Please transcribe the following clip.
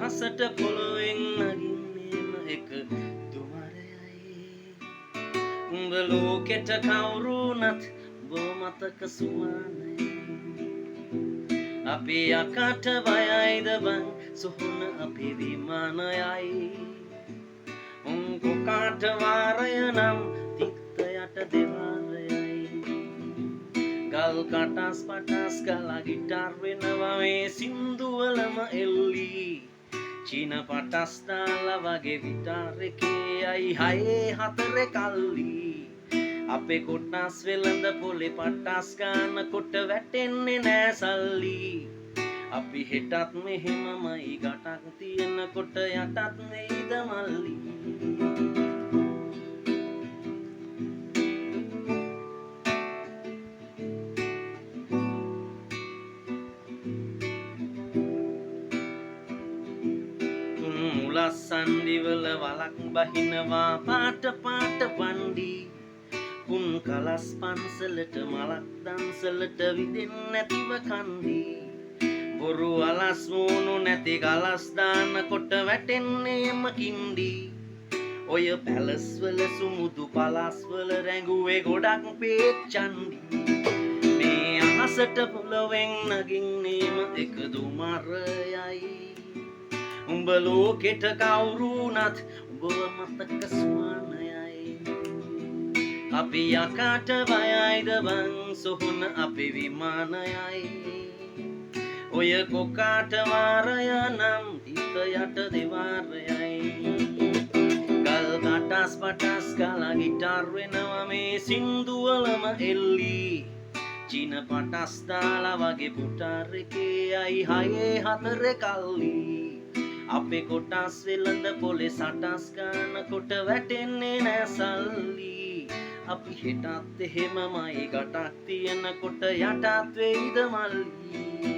අහසට පොළොවෙන් නගින්නේම එක දුවරයයි උඹ ලෝකෙට කවුරුනත් බෝ මතක සුමානයි අපි යකට බයයිද බං සොහොන අපි විමානයයි උන් කොකාට වාරය නම් තිත්ත යට දෙවාරයයි ගල් කටස් පටස් ගලා ගිටාර් වෙනවා මේ සින්දුවලම එල්ලි චීන පටස් දාලා වගේ විටාර් එකේ අයි හයේ හතරේ කල්ලි අපේ කොටස් වෙළඳ පොලේ පටස් ගන්නකොට වැටෙන්නේ නෑ සල්ලි අපි හෙටත් මෙහෙමමයි ගටක් තියෙනකොට යටත් නෙයිද මල්ලි මුලස්සන්දිවල වලක් බහිනවා පාට පාට වණ්ඩි කුන් කලස් පන්සලට මලක් දන්සලට විදෙන් නැතිව කන්දි බොරු අලස් මූණු නැති කලස් දානකොට වැටෙන්නේම කින්ඩි ඔය පැලස් වල සුමුදු පලස් වල රැඟුවේ ගොඩක් පේච්චන්ඩි මේ අහසට පොළොවෙන් නගින්නේම එක දුමරයයි උඹ ලෝකෙට කවුරුනත් උඹව මතක සුමානයයි අපි යකට බයයිද බං සොහොන අපි විමානයයි ඔය කොකාට වාරය නම් තිත යට දෙවාරයයි ගල් කටස් පටස් ගලා ගිටාර් වෙනවා මේ සින්දුවලම එල්ලි චීන පටස් දාලා වගේ පුටාර් එකේ අයි හයේ හතරේ කල්ලි අපේ කොටස් වෙළඳ පොලේ සටස් ගන්නකොට වැටෙන්නේ නෑ සල්ලි අපි හෙටත් එහෙමමයි ගටක් තියෙනකොට යටත් වෙයිද මල්ලි